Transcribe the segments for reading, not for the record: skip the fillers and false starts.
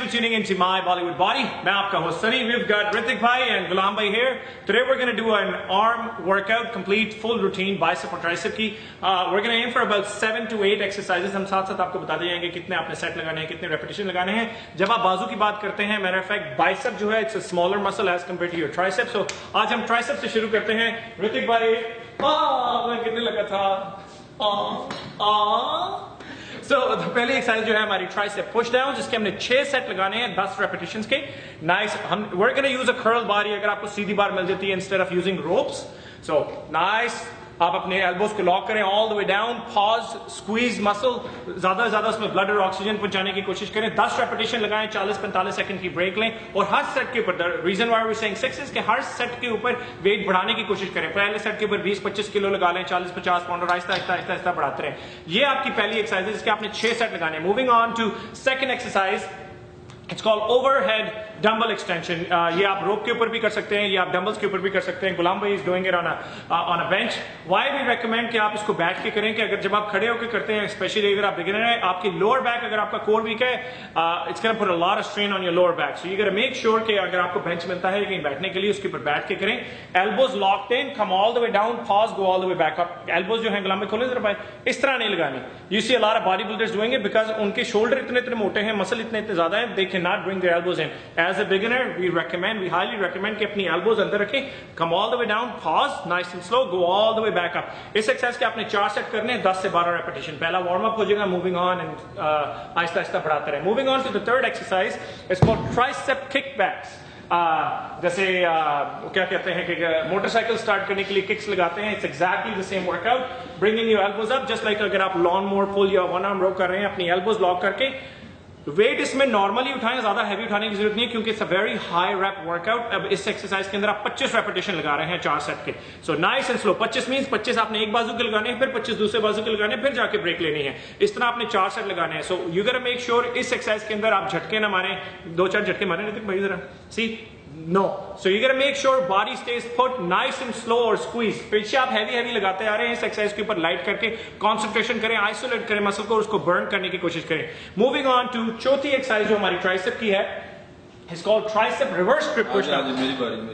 for tuning into My Bollywood Body. मैं आपका host Sunny. We've got Ritik bhai and Gulam bhai here. Today we're going to do an arm workout, complete full routine, bicep और tricep की. We're going to aim for about 7 to 8 exercises. हम साथ साथ आपको बताते जाएंगे कितने आपने सेट लगाने हैं, कितने रेपिटेशन लगाने हैं. जब आप बाजू की बात करते हैं, matter of fact, bicep जो है it's a smaller muscle as compared to your tricep. So आज हम tricep से शुरू करते हैं. Ritik bhai, मैं कितने लगा था? So, पहली एक्सरसाइज जो है हमारी ट्राइसेप पुश डाउन, जिसके हमने 6 सेट लगाने हैं 10 रेपिटेशंस के. नाइस. हम we're going to use a curl bar. अगर आपको सीधी बार मिल जाती है instead of using ropes. So nice. आप अपने एल्बोज को लॉक करें all the way down, pause, squeeze muscle, ज्यादा से ज्यादा उसमें ब्लड और ऑक्सीजन पहुंचाने की कोशिश करें. 10 रेपिटेशन लगाएं, 40-45 सेकंड की ब्रेक लें और हर सेट के ऊपर, the reason why we saying 6 is कि हर सेट के ऊपर वेट बढ़ाने की कोशिश करें. पहले सेट के ऊपर 20-25 किलो लगा लें, 40-50 पाउंड और आहिस्ता बढ़ाते रहें. ये आपकी पहली एक्सरसाइज है जिसके आपने 6 सेट लगाने. Moving on to second exercise, it's called overhead dumbbell extension. ये आप रोप के ऊपर भी कर सकते हैं, ये आप डंबल्स के ऊपर भी कर सकते हैं. गुलाम भाई is doing it on a bench. Why we recommend कि आप इसको बैठ के करें, कि अगर जब आप खड़े होकर करते हैं, स्पेशली अगर आप बिगिनर हैं, आपकी लोअर बैक, अगर आपका कोर वीक है, it's gonna put a lot of strain on your lower back. So you गोटा मेक श्योर कि अगर आपको बेंच मिलता है कहीं बैठने के लिए, उसके ऊपर बैठ के करें. Elbows locked in, come all the way down, pause, go all the way back up. Elbows जो है गुलाम भाई खोले जरा भाई, इस तरह नहीं लगानी. You see a lot of body builders doing it because उनके शोल्डर इतने मोटे हैं, मसल इतने ज्यादा है, they can not bring their elbows in. As a beginner we highly recommend कि अपनी एल्बोज अंदर रखें, come all the way down, pause, nice and slow, go all the way back up. इस एक्सरसाइज के आपने 4 सेट करने हैं, 10 से 12 रेपिटेशन. पहला वार्म अप हो जाएगा. मूविंग ऑन एंड आहिस्ता बढ़ाते रहे. Moving on to the third exercise, it's called tricep kickbacks. जैसे क्या कहते हैं कि मोटरसाइकिल स्टार्ट करने के लिए किक्स लगाते हैं, it's exactly the same workout. Bringing your elbows up just like अगर आप लॉन मोर पुल या वन आर्म रो कर रहे हैं, अपनी एल्बोज लॉक करके. वेट इसमें नॉर्मली उठाएं, ज्यादा हैवी उठाने की जरूरत नहीं है क्योंकि it's a very high rep workout. अब इस एक्सरसाइज के अंदर आप 25 रेपिटेशन लगा रहे हैं 4 सेट के. So nice and slow. 25 means 25 आपने एक बाजू के लगाने हैं, फिर 25 दूसरे बाजू के लगाने हैं, फिर जाके ब्रेक लेनी है. इस तरह आपने 4 सेट लगाने हैं. सो यू गोटा मेक श्योर इस एक्सरसाइज के अंदर आप झटके ना मारें. 2-4 झटके मारे नहीं भाई जरा. सी No. So you gotta make sure body stays put, nice and slow और squeeze. पीछे आप हैवी लगाते आ रहे हैं, इस एक्सरसाइज के ऊपर लाइट करके कंसंट्रेशन करें, आइसोलेट करें मसल को, उसको बर्न करने की कोशिश करें. मूविंग ऑन टू चौथी एक्सरसाइज जो हमारी ट्राइसेप की है, It's called tricep reverse grip push down.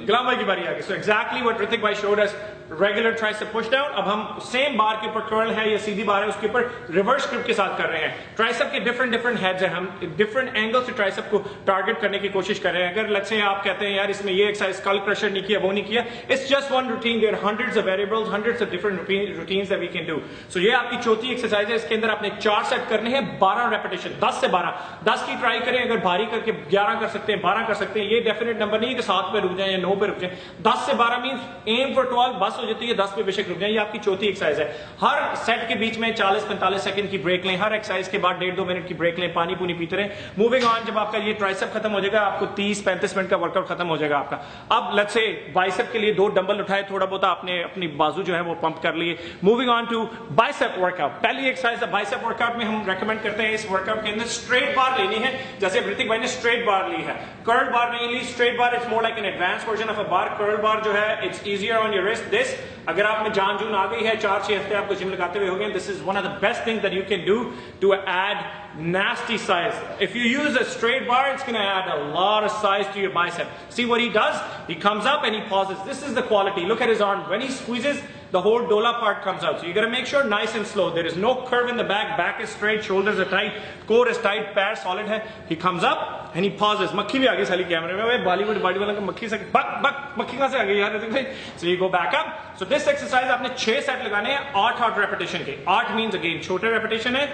गुलाम भाई की बारी आ गई. So exactly what Ritik bhai showed us, regular tricep push down. अब हम सेम बार के ऊपर कर्ल है या सीधी बार है, उसके ऊपर रिवर्स ग्रिप के साथ कर रहे हैं. ट्राइसेप के डिफरेंट हेड्स हैं, हम डिफरेंट एंगल से ट्राइसेप को टारगेट करने की कोशिश कर रहे हैं. अगर लेट्स से आप कहते हैं यार इसमें ये एक्सरसाइज स्कल क्रशर नहीं किया, वो नहीं किया, it's just one routine. There are hundreds of variables, hundreds of different routines that we can do. So ये आपकी चौथी एक्सरसाइज है. इसके अंदर आपने 4 सेट करने हैं, 12 रेपिटेशन, 10 से 12. 10 की ट्राई करें, अगर भारी करके 11 कर सकते हैं, 12 कर सकते हैं. ये डेफिनेट नंबर नहीं है कि 7 पे रुक जाए या 9 पे रुक जाए. 10 से 12 मींस एम फॉर 12, बस हो जाती है 10 पे बेशक रुक जाए. ये आपकी चौथी एक्सरसाइज है. हर सेट के बीच में 40-45 सेकंड की ब्रेक लें. हर एक्सरसाइज के बाद 1.5-2 मिनट की ब्रेक लें, पानी पूनी पीते रहें. मूविंग ऑन, जब आपका ये ट्राइसेप खत्म हो जाएगा, आपको 30-35 मिनट का वर्कआउट खत्म हो जाएगा आपका. अब लेट्स से बाइसेप के लिए 2 डंबल उठाए, थोड़ा बहुत आपने अपनी बाजू जो है वो पंप कर लिए. Moving on to bicep workout. पहली एक्सरसाइज है बाइसेप वर्कआउट में हम रेकमेंड करते हैं इस वर्कआउट के अंदर स्ट्रेट बार लेनी है. जैसे ऋतिक भाई ने स्ट्रेट बार ली है, कर्ल बार नहीं ली, straight bar. It's more like an advance version of a bar. Curl bar जो है it's easier on your wrist. This अगर आप में जान जून आ गई है, 4-6 हफ्ते आपको जिम लगाते हुए हो गए, this is one of the best thing that you can do to add nasty size. If you use a straight bar, it's going to add a lot of size to your bicep. See what he does? He comes up and he pauses. This is the quality. Look at his arm. When he squeezes, the whole dola part comes out. So you got to make sure nice and slow. There is no curve in the back. Back is straight, shoulders are tight, core is tight, पैर solid है. He comes up and he pauses. मक्खी भी आ गई साली कैमरे में. भाई Bollywood body वाला का मक्खी से मक्खी कहाँ से आ गई यार ऋतिक भाई. So you go back up. So this exercise आपने 6 सेट लगाने हैं, 8 रेपिटेशन के. 8 means again छोटे रेपिटेशन है.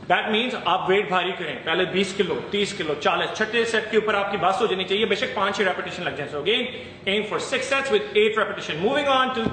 दैट मीन्स आप वेट भारी करें. पहले 20 किलो, 30 किलो, 40. छठे सेट के ऊपर आपकी बात हो जानी चाहिए, बेशक 5-6 रेपिटेशन लग जाए. So again aim for 6 sets with 8 repetition. Moving on to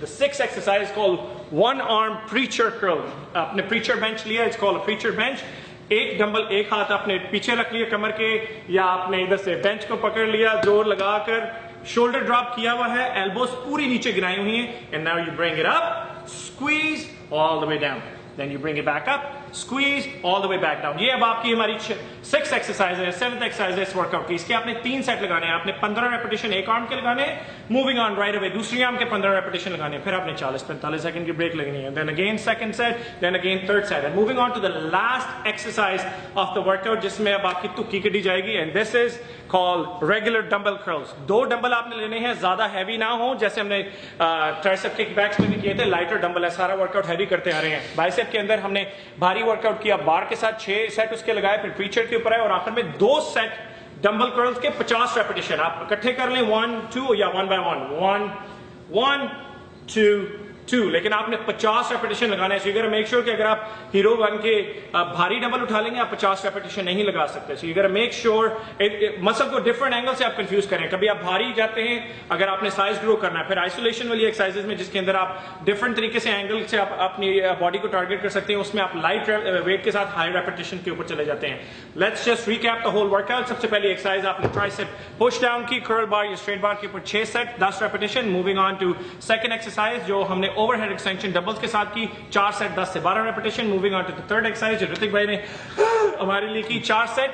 the 6th exercise called one arm preacher curl. आपने प्रीचर बेंच लिया, it's called a preacher bench. एक डंबल एक हाथ आपने पीछे रख लिया कमर के, या आपने इधर से बेंच को पकड़ लिया, जोर लगाकर शोल्डर ड्रॉप किया हुआ है, एल्बोज पूरी नीचे गिराई हुई है. And now you bring it up, squeeze all the way down, then you bring it back up. Squeeze all the way back down. ये अब आपकी हमारी 6th एक्सरसाइज है, 7th एक्सरसाइज है इस वर्कआउट की। इसके आपने 3 सेट लगाने हैं, आपने 15 रेपिटेशन एक आर्म के लगाने हैं, मूविंग ऑन राइट अवे दूसरी आर्म के 15 रेपिटेशन लगाने हैं, फिर आपने 40-45 सेकंड की ब्रेक लगनी है, then again second set, then again third set, and moving on to the last exercise of the workout जिसमें अब आपकी तुक्की कटी जाएगी, and this is called regular dumbbell curls. 2 dumbbell आपने लेने हैं, ज्यादा हैवी ना हो, जैसे हमने ट्राइसेप किकबैक्स में भी किए थे, लाइटर डंबल है, सारा वर्कआउट हैवी करते आ रहे हैं। बाइसेप के अंदर हमने भारी वर्कआउट किया, बार के साथ 6 सेट उसके लगाए, फिर प्रीचर के ऊपर आए और आखिर में 2 सेट डंबल कर्ल्स के 50 रेपिटेशन आप इकट्ठे कर लें, 1 2 या 1 by 1, 1 1 2 2, लेकिन आपने 50 रेपिटेशन लगाना है। so मेक श्योर कि अगर आप हीरो 1 के भारी डंबल उठा लेंगे आप 50 रेपिटेशन नहीं लगा सकते। so you make sure muscle को डिफरेंट एंगल से आप कंफ्यूज करें, कभी आप भारी जाते हैं अगर आपने साइज ग्रो करना है, फिर आइसोलेशन वाली एक्सरसाइजेज में जिसके अंदर आप डिफरेंट तरीके से एंगल से आप अपनी बॉडी को टारगेट कर सकते हैं, उसमें आप लाइट वेट के साथ हाई रेपिटेशन के ऊपर चले जाते हैं। Let's just recap the whole workout. सबसे पहली एक्सरसाइज आपने ट्राइसेप पुश डाउन की, कर्ल बार या स्ट्रेट बार के ऊपर 6 set 10 repetition. Moving on to second exercise जो हमने ओवरहेड एक्सटेंशन डबल्स के साथ की, 4 सेट 10 से 12 repetition. Moving on to the third exercise जो ऋतिक भाई ने हमारे लिए की, 4 सेट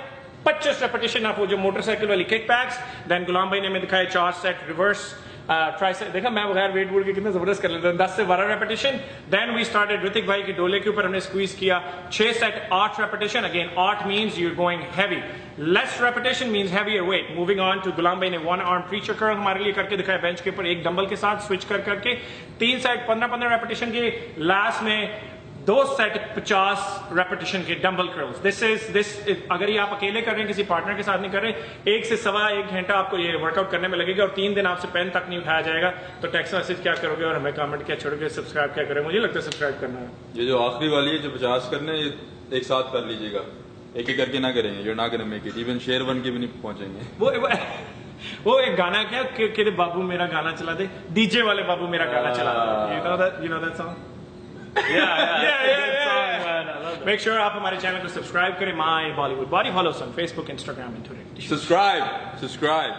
25 रेपिटेशन आप वो जो मोटरसाइकिल वाली किक बैक्स। देन गुलाम भाई ने हमें दिखाया 4 सेट रिवर्स ट्राइसेप, देखा मैं बगैर वेट वोट के कितना जबरदस्त कर लेता हूं, 10 से 12 repetition. Then we started Hrithik भाई के डोले के ऊपर हमने स्क्वीज किया, 6 set 8 repetition. Again 8 means you are going heavy, less repetition means heavier weight. Moving on to Ghulam भाई ने 1 आर्म प्रीचर कर्ल हमारे लिए करके दिखाया बेंच के ऊपर एक डंबल के साथ स्विच कर करके, 3 सेट 15-15 रेपिटेशन के, लास्ट में 2 सेट 50 रेपिटेशन के डंबल कर्ल्स। दिस अगर ये आप अकेले कर रहे हैं, किसी पार्टनर के साथ नहीं कर रहे, 1 से सवा 1 घंटा आपको ये वर्कआउट करने में लगेगा और 3 दिन आपसे पेन तक नहीं उठाया जाएगा। तो टेक्स्ट मैसेज क्या करोगे और हमें कमेंट क्या छोड़ोगे, सब्सक्राइब क्या करोगे? मुझे लगता है सब्सक्राइब करना है। ये जो आखिरी वाली है जो 50 करने, ये एक साथ कर लीजिएगा, एक एक करके ना करेंगे, जो ना करें मेक इट, इवन शेयर 1 के भी नहीं पहुंचेंगे। वो एक गाना क्या कि बाबू मेरा गाना चला दे, डीजे वाले बाबू मेरा गाना चला दे, you know that song? Yeah. Make sure आप हमारे चैनल को सब्सक्राइब करें, my Bollywood body, follow on Facebook, Instagram and Twitter. Subscribe